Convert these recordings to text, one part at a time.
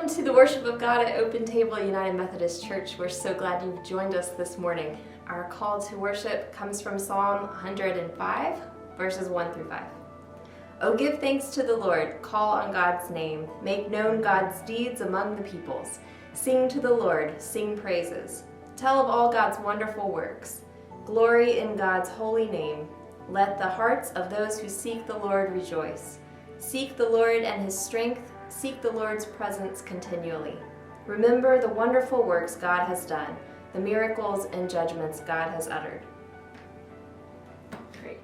to the worship of God at Open Table United Methodist Church. We're so glad you've joined us this morning. Our call to worship comes from Psalm 105, verses 1 through 5. Oh, give thanks to the Lord, call on God's name, make known God's deeds among the peoples. Sing to the Lord, sing praises. Tell of all God's wonderful works. Glory in God's holy name. Let the hearts of those who seek the Lord rejoice. Seek the Lord and his strength. Seek the Lord's presence continually. Remember the wonderful works God has done, the miracles and judgments God has uttered. Great.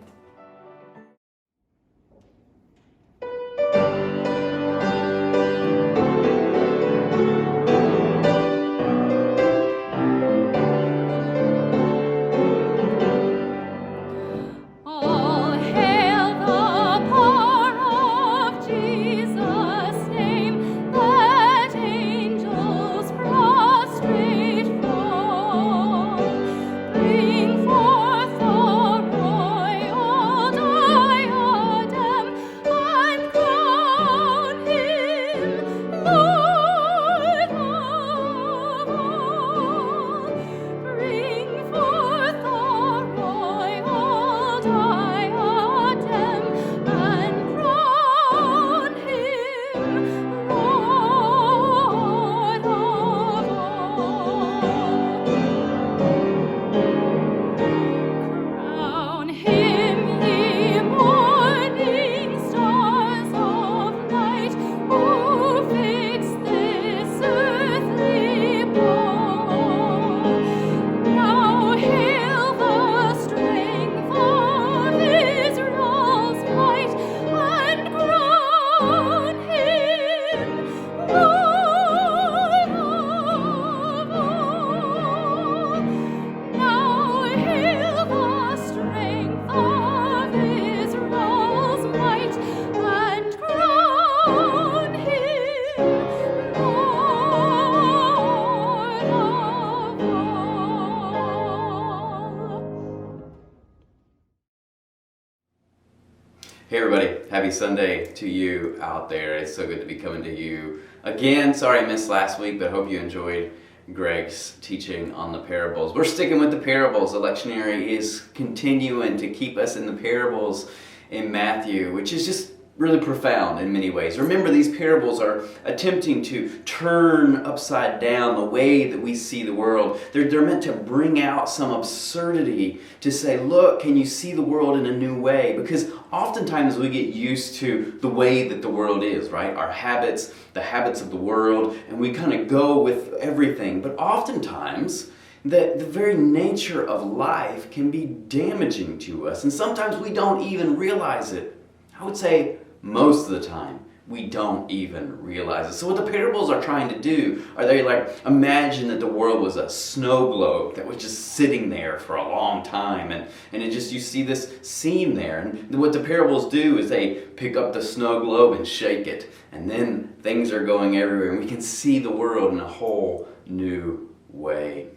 Hey everybody, happy Sunday to you out there. It's so good to be coming to you again. Sorry I missed last week, but hope you enjoyed Greg's teaching on the parables. We're sticking with the parables. The lectionary is continuing to keep us in the parables in Matthew, which is just really profound in many ways. Remember, these parables are attempting to turn upside down the way that we see the world. They're meant to bring out some absurdity, to say, look, can you see the world in a new way? Because oftentimes we get used to the way that the world is, right? Our habits, the habits of the world, and we kind of go with everything. But oftentimes, the very nature of life can be damaging to us, and sometimes we don't even realize it. I would say most of the time, we don't even realize it. So what the parables are trying to do, are they like, imagine that the world was a snow globe that was just sitting there for a long time, and it just, you see this scene there, and what the parables do is they pick up the snow globe and shake it, and then things are going everywhere, and we can see the world in a whole new way.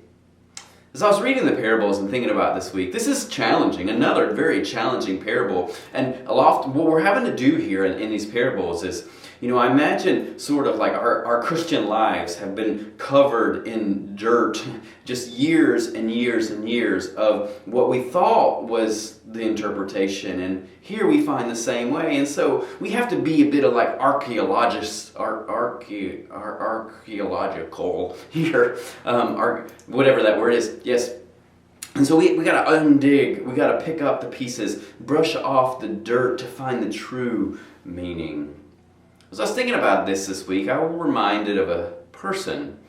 As I was reading the parables and thinking about this week, this is challenging, another very challenging parable. And what we're having to do here in these parables is, I imagine sort of like our Christian lives have been covered in dirt, just years and years and years of what we thought was the interpretation. And here we find the same way. And so we have to be a bit of like archaeological here, whatever that word is. Yes. And so we got to undig, we got to pick up the pieces, brush off the dirt to find the true meaning. As I was thinking about this week, I was reminded of a person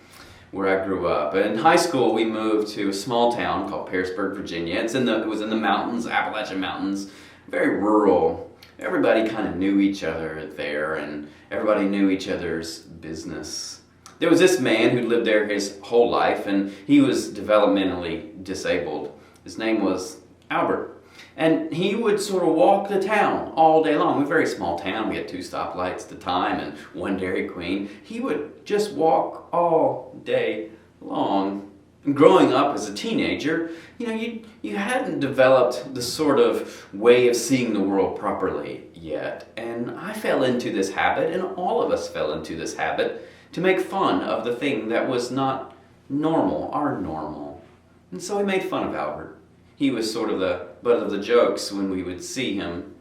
where I grew up. In high school, we moved to a small town called Pearisburg, Virginia. It was in the mountains, Appalachian Mountains, very rural. Everybody kind of knew each other there, and everybody knew each other's business. There was this man who lived there his whole life, and he was developmentally disabled. His name was Albert. And he would sort of walk the town all day long. We're a very small town. We had 2 stoplights at the time and 1 Dairy Queen. He would just walk all day long. And growing up as a teenager, you hadn't developed the sort of way of seeing the world properly yet. And I fell into this habit, and all of us fell into this habit, to make fun of the thing that was not normal, our normal. And so he made fun of Albert. He was sort of the butt of the jokes when we would see him.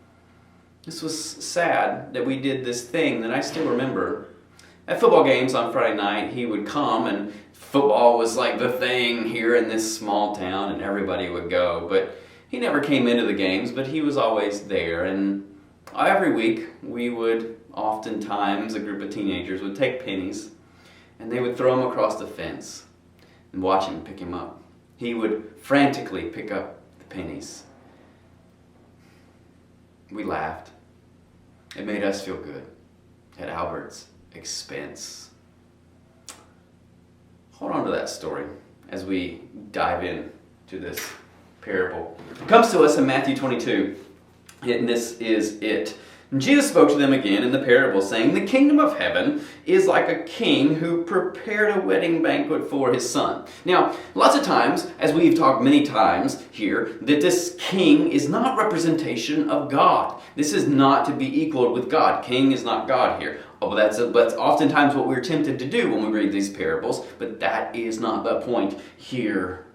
This was sad that we did this thing that I still remember. At football games on Friday night, he would come, and football was like the thing here in this small town, and everybody would go. But he never came into the games, but he was always there. And every week, we would oftentimes, a group of teenagers would take pennies, and they would throw them across the fence and watch him pick him up. He would frantically pick up the pennies. We laughed. It made us feel good at Albert's expense. Hold on to that story as we dive in to this parable. It comes to us in Matthew 22, and this is it. And Jesus spoke to them again in the parable, saying, "The kingdom of heaven is like a king who prepared a wedding banquet for his son." Now, lots of times, as we've talked many times here, that this king is not representation of God. This is not to be equaled with God. King is not God here. Oh, that's oftentimes what we're tempted to do when we read these parables, but that is not the point here.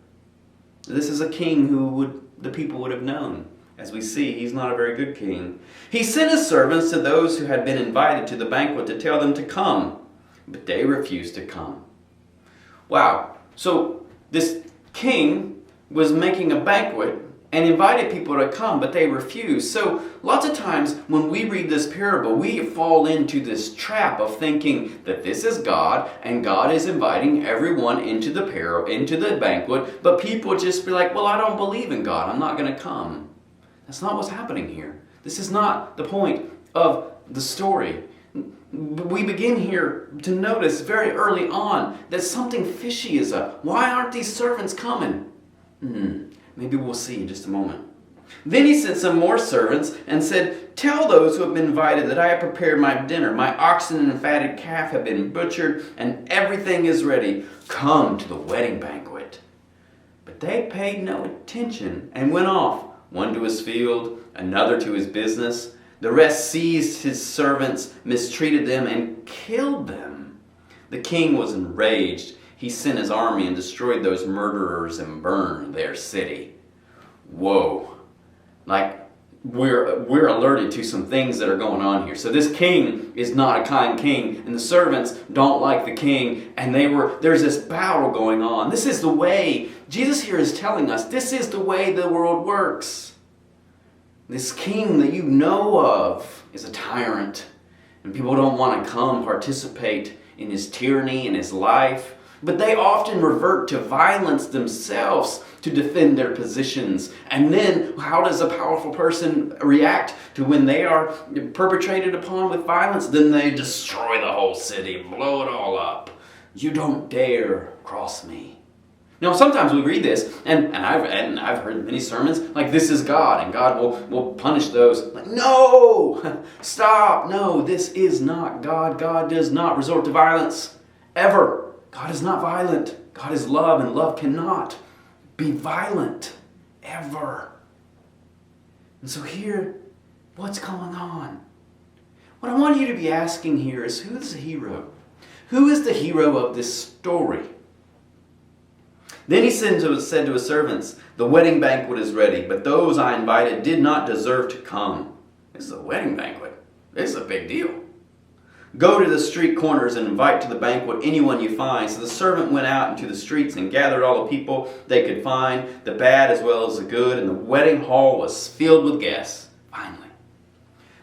This is a king who the people would have known. As we see, he's not a very good king. He sent his servants to those who had been invited to the banquet to tell them to come, but they refused to come. Wow. So this king was making a banquet and invited people to come, but they refused. So lots of times when we read this parable, we fall into this trap of thinking that this is God and God is inviting everyone into the banquet, but people just be like, well, I don't believe in God. I'm not going to come. That's not what's happening here. This is not the point of the story. We begin here to notice very early on that something fishy is up. Why aren't these servants coming? Maybe we'll see in just a moment. Then he sent some more servants and said, "Tell those who have been invited that I have prepared my dinner. My oxen and fatted calf have been butchered, and everything is ready. Come to the wedding banquet." But they paid no attention and went off, one to his field, another to his business. The rest seized his servants, mistreated them, and killed them. The king was enraged. He sent his army and destroyed those murderers and burned their city. Whoa. Like, we're alerted to some things that are going on here. So this king is not a kind king, and the servants don't like the king, and there's this battle going on. This is the way, Jesus here is telling us, this is the way the world works. This king that you know of is a tyrant, and people don't want to come participate in his tyranny and his life. But they often revert to violence themselves to defend their positions. And then how does a powerful person react to when they are perpetrated upon with violence? Then they destroy the whole city, blow it all up. You don't dare cross me. Now sometimes we read this, and I've heard many sermons like, this is God, and God will punish those. Like, no! Stop! No, this is not God. God does not resort to violence. Ever. God is not violent. God is love, and love cannot be violent. Ever. And so here, what's going on? What I want you to be asking here is, who's the hero? Who is the hero of this story? Then he said to his servants, "The wedding banquet is ready, but those I invited did not deserve to come." This is a wedding banquet. This is a big deal. "Go to the street corners and invite to the banquet anyone you find." So the servant went out into the streets and gathered all the people they could find, the bad as well as the good, and the wedding hall was filled with guests, finally.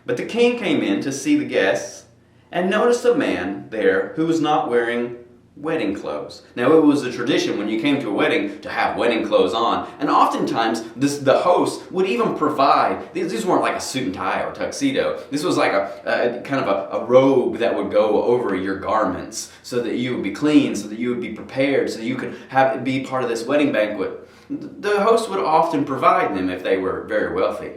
But the king came in to see the guests and noticed a man there who was not wearing wedding clothes. Now, it was a tradition when you came to a wedding to have wedding clothes on, and oftentimes the host would even provide, these weren't like a suit and tie or tuxedo, this was like a kind of a robe that would go over your garments so that you would be clean, so that you would be prepared, so that you could be part of this wedding banquet. The host would often provide them if they were very wealthy.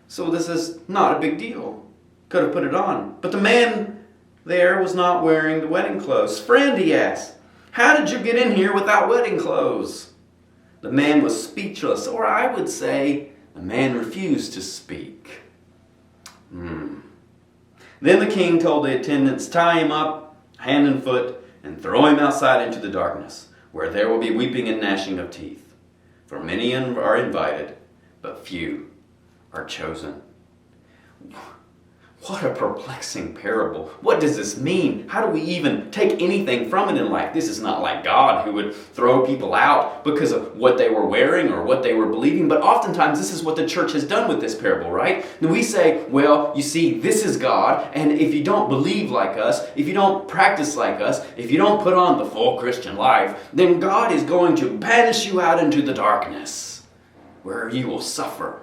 So this is not a big deal. Could have put it on. But the man there was not wearing the wedding clothes. "Friend," he asked, "how did you get in here without wedding clothes?" The man was speechless, or I would say, the man refused to speak. Then the king told the attendants, "Tie him up hand and foot, and throw him outside into the darkness, where there will be weeping and gnashing of teeth. For many are invited, but few are chosen. What a perplexing parable. What does this mean? How do we even take anything from it in life? This is not like God, who would throw people out because of what they were wearing or what they were believing. But oftentimes this is what the church has done with this parable, right? And we say, well, you see, this is God, and if you don't believe like us, if you don't practice like us, if you don't put on the full Christian life, then God is going to banish you out into the darkness, where you will suffer.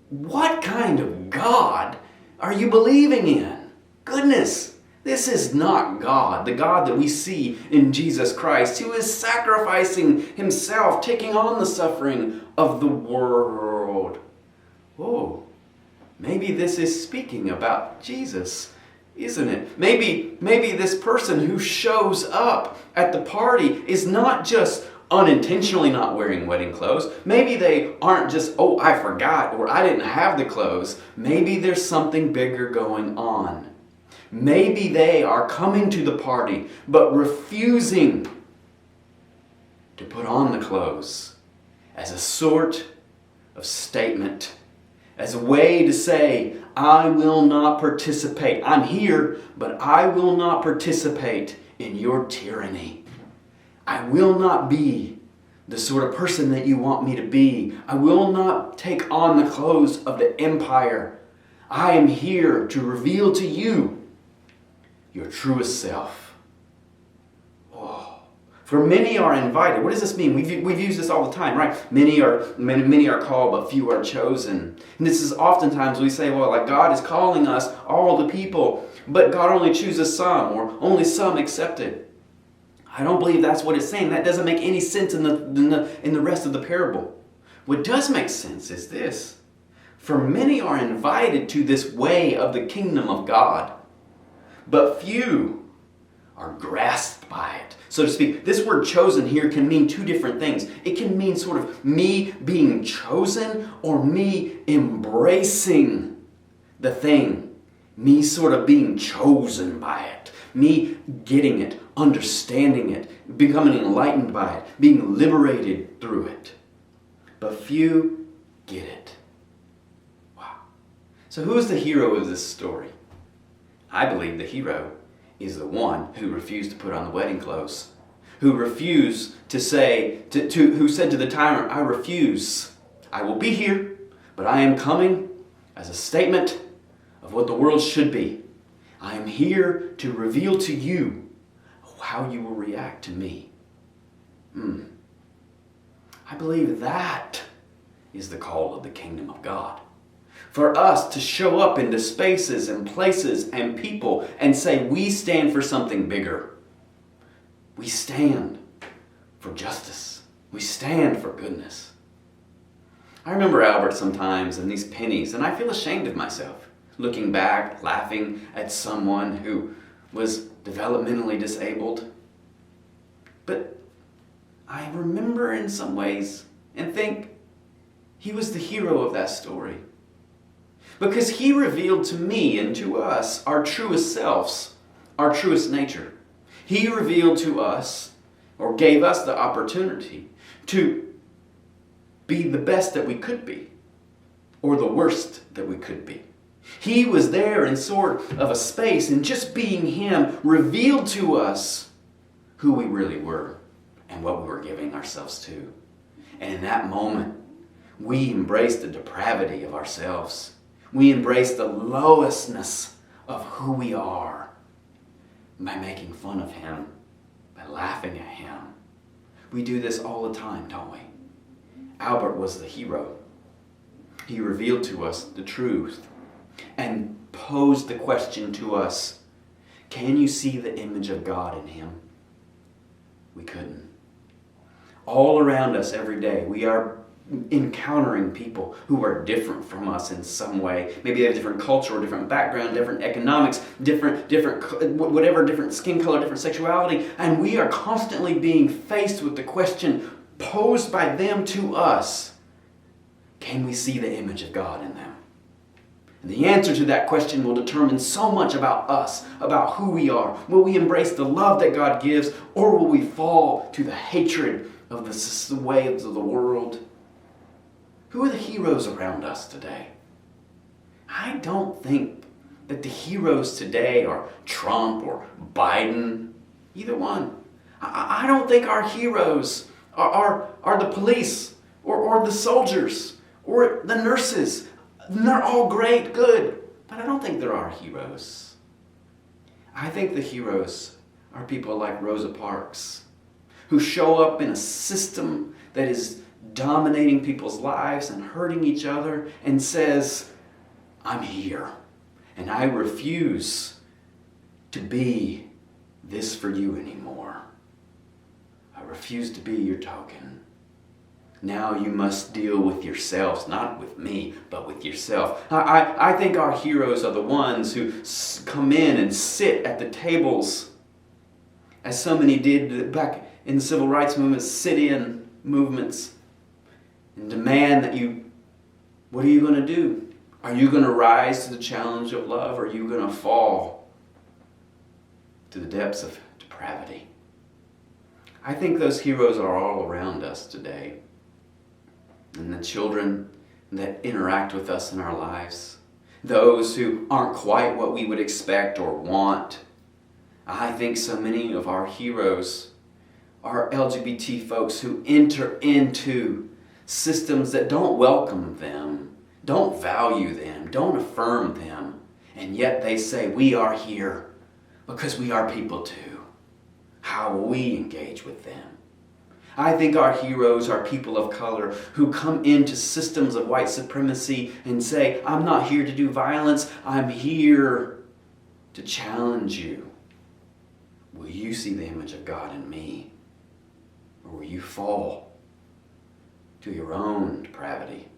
What kind of God are you believing in? Goodness, this is not God, the God that we see in Jesus Christ, who is sacrificing himself, taking on the suffering of the world. Oh, maybe this is speaking about Jesus, isn't it? Maybe this person who shows up at the party is not just unintentionally not wearing wedding clothes. Maybe they aren't just, oh, I forgot, or I didn't have the clothes. Maybe there's something bigger going on. Maybe they are coming to the party, but refusing to put on the clothes as a sort of statement, as a way to say, I will not participate. I'm here, but I will not participate in your tyranny. I will not be the sort of person that you want me to be. I will not take on the clothes of the empire. I am here to reveal to you your truest self. Oh. For many are invited. What does this mean? We've used this all the time, right? Many are called, but few are chosen. And this is oftentimes we say, well, like God is calling us, all the people, but God only chooses some, or only some accepted. I don't believe that's what it's saying. That doesn't make any sense in the rest of the parable. What does make sense is this. For many are invited to this way of the kingdom of God, but few are grasped by it, so to speak. This word chosen here can mean two different things. It can mean sort of me being chosen, or me embracing the thing. Me sort of being chosen by it. Me getting it, understanding it, becoming enlightened by it, being liberated through it. But few get it. Wow. So who is the hero of this story? I believe the hero is the one who refused to put on the wedding clothes, who refused to say, who said to the tyrant, I refuse. I will be here, but I am coming as a statement of what the world should be. I am here to reveal to you how you will react to me. I believe that is the call of the kingdom of God. For us to show up into spaces and places and people and say, we stand for something bigger. We stand for justice. We stand for goodness. I remember Albert sometimes and these pennies, and I feel ashamed of myself. Looking back, laughing at someone who was developmentally disabled. But I remember in some ways and think he was the hero of that story. Because he revealed to me and to us our truest selves, our truest nature. He revealed to us, or gave us the opportunity to be the best that we could be, or the worst that we could be. He was there in sort of a space, and just being him revealed to us who we really were and what we were giving ourselves to. And in that moment, we embraced the depravity of ourselves. We embraced the lowestness of who we are by making fun of him, by laughing at him. We do this all the time, don't we? Albert was the hero. He revealed to us the truth and posed the question to us, can you see the image of God in him? We couldn't. All around us every day, we are encountering people who are different from us in some way. Maybe they have a different culture or different background, different economics, different skin color, different sexuality. And we are constantly being faced with the question posed by them to us. Can we see the image of God in them? And the answer to that question will determine so much about us, about who we are. Will we embrace the love that God gives, or will we fall to the hatred of the ways of the world? Who are the heroes around us today? I don't think that the heroes today are Trump or Biden, either one. I don't think our heroes are the police or the soldiers or the nurses. They're all great, good, but I don't think they're our heroes. I think the heroes are people like Rosa Parks, who show up in a system that is dominating people's lives and hurting each other and says, I'm here, and I refuse to be this for you anymore. I refuse to be your token. Now you must deal with yourselves, not with me, but with yourself. I think our heroes are the ones who come in and sit at the tables, as so many did back in the civil rights movement, sit-in movements, and demand that what are you going to do? Are you going to rise to the challenge of love, or are you going to fall to the depths of depravity? I think those heroes are all around us today. And the children that interact with us in our lives, those who aren't quite what we would expect or want. I think so many of our heroes are LGBT folks who enter into systems that don't welcome them, don't value them, don't affirm them, and yet they say, we are here because we are people too. How will we engage with them? I think our heroes are people of color who come into systems of white supremacy and say, I'm not here to do violence, I'm here to challenge you. Will you see the image of God in me? Or will you fall to your own depravity?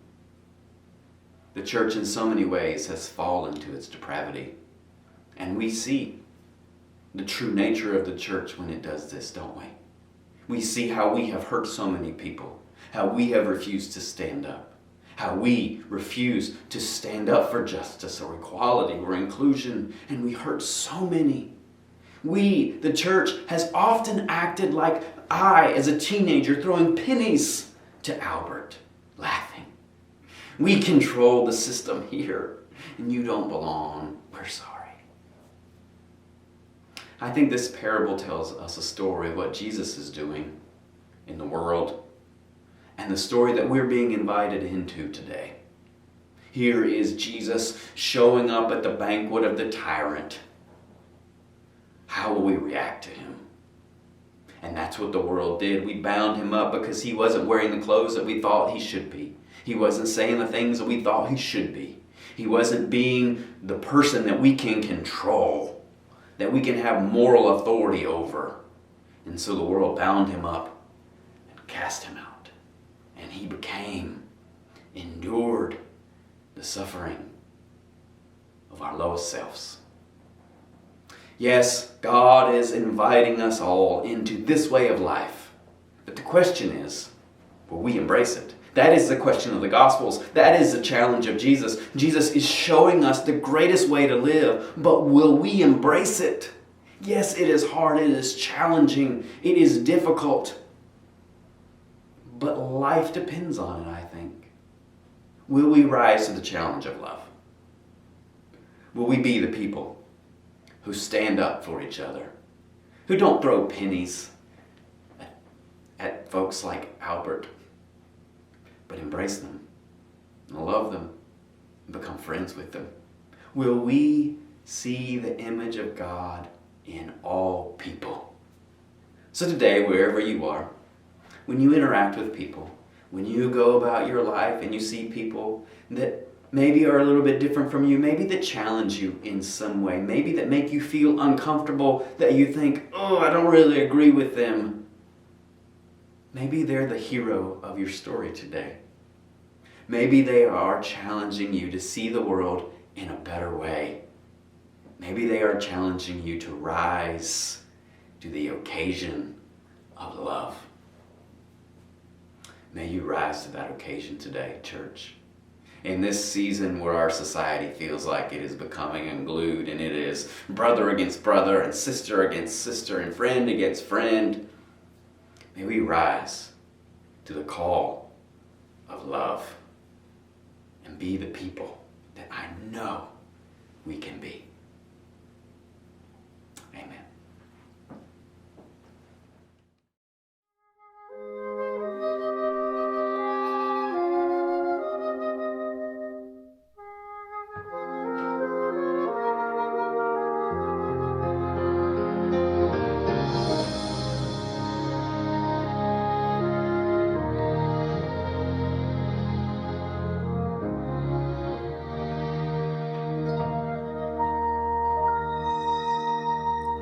The church in so many ways has fallen to its depravity. And we see the true nature of the church when it does this, don't we? We see how we have hurt so many people, how we have refused to stand up, how we refuse to stand up for justice or equality or inclusion, and we hurt so many. We, the church, has often acted like I, as a teenager, throwing pennies to Albert, laughing. We control the system here, and you don't belong. We're sorry. I think this parable tells us a story of what Jesus is doing in the world and the story that we're being invited into today. Here is Jesus showing up at the banquet of the tyrant. How will we react to him? And that's what the world did. We bound him up because he wasn't wearing the clothes that we thought he should be. He wasn't saying the things that we thought he should be. He wasn't being the person that we can control, that we can have moral authority over. And so the world bound him up and cast him out. And he endured the suffering of our lowest selves. Yes, God is inviting us all into this way of life. But the question is, will we embrace it? That is the question of the Gospels. That is the challenge of Jesus. Jesus is showing us the greatest way to live, but will we embrace it? Yes, it is hard, it is challenging, it is difficult. But life depends on it, I think. Will we rise to the challenge of love? Will we be the people who stand up for each other, who don't throw pennies at folks like Albert, but embrace them and love them and become friends with them? Will we see the image of God in all people? So today, wherever you are, when you interact with people, when you go about your life and you see people that maybe are a little bit different from you, maybe that challenge you in some way, maybe that make you feel uncomfortable, that you think, oh, I don't really agree with them. Maybe they're the hero of your story today. Maybe they are challenging you to see the world in a better way. Maybe they are challenging you to rise to the occasion of love. May you rise to that occasion today, church. in this season where our society feels like it is becoming unglued and it is brother against brother and sister against sister and friend against friend. May we rise to the call of love and be the people that I know we can be. Amen.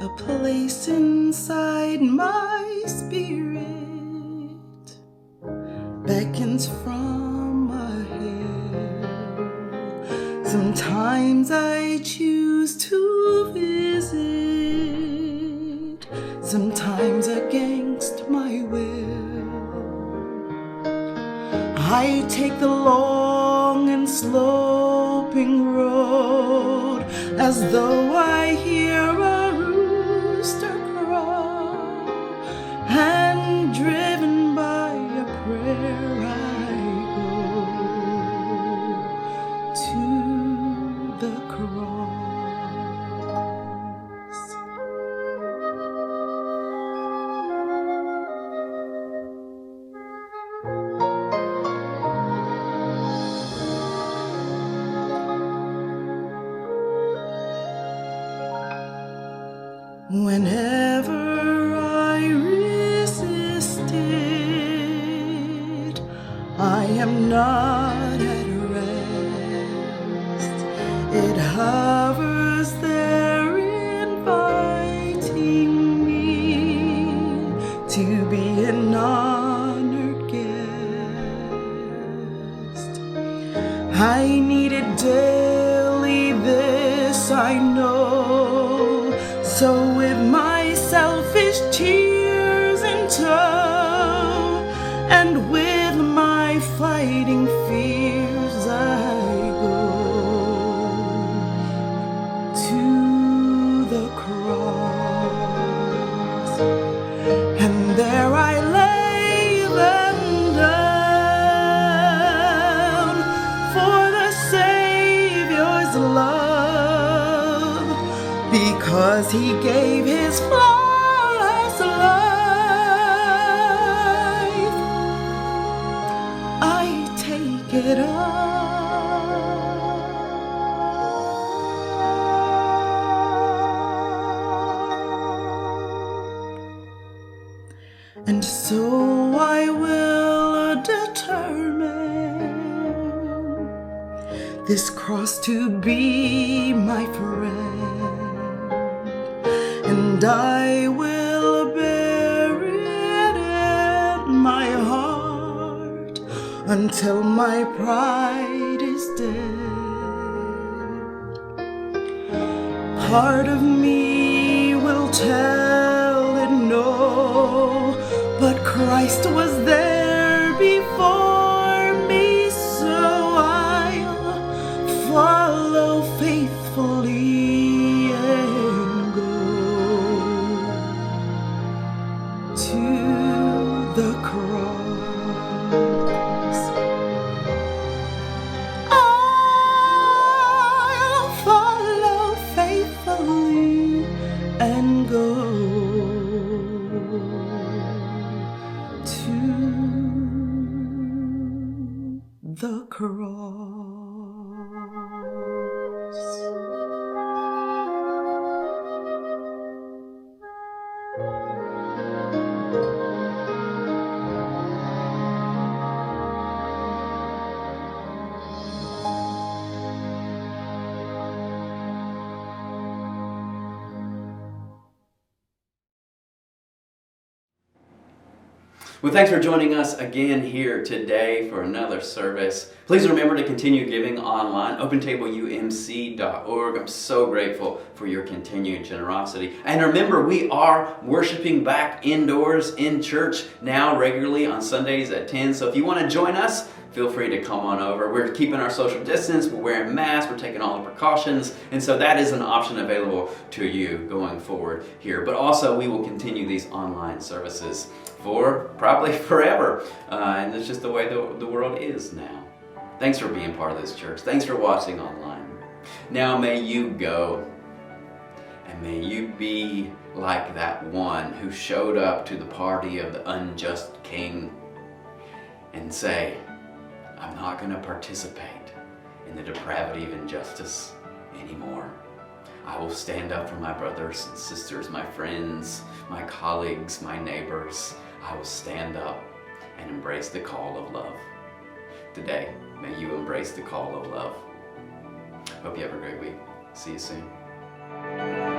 A place inside my spirit beckons from ahead. Sometimes I choose to visit, sometimes against my will. I take the long and sloping road as though I hear a rooster crow, and driven by a prayer I go to the cross. Whenever I resist it, I am not at rest. It hovers there inviting me to be an honored guest. I need it daily, this I know. So with my selfish tears in tow, and with my fighting fears, I go to the cross, and there I lay them down for the Savior's love, because He gave His flawless life. I take it up, and so I will determine this cross to be my friend, and I will bear it in my heart until my pride is dead. Part of me will tell it no, but Christ was there before me, so I'll follow faithfully and go to the cross. I'll follow faithfully and go to the cross. Well, thanks for joining us again here today for another service. Please remember to continue giving online, OpenTableUMC.org. I'm so grateful for your continued generosity. And remember, we are worshiping back indoors in church now regularly on Sundays at 10. So if you want to join us, feel free to come on over. We're keeping our social distance, we're wearing masks, we're taking all the precautions, and so that is an option available to you going forward here. But also, we will continue these online services for probably forever, and it's just the way the world is now. Thanks for being part of this church. Thanks for watching online. Now may you go, and may you be like that one who showed up to the party of the unjust king and say, I'm not going to participate in the depravity of injustice anymore. I will stand up for my brothers and sisters, my friends, my colleagues, my neighbors. I will stand up and embrace the call of love. Today, may you embrace the call of love. Hope you have a great week. See you soon.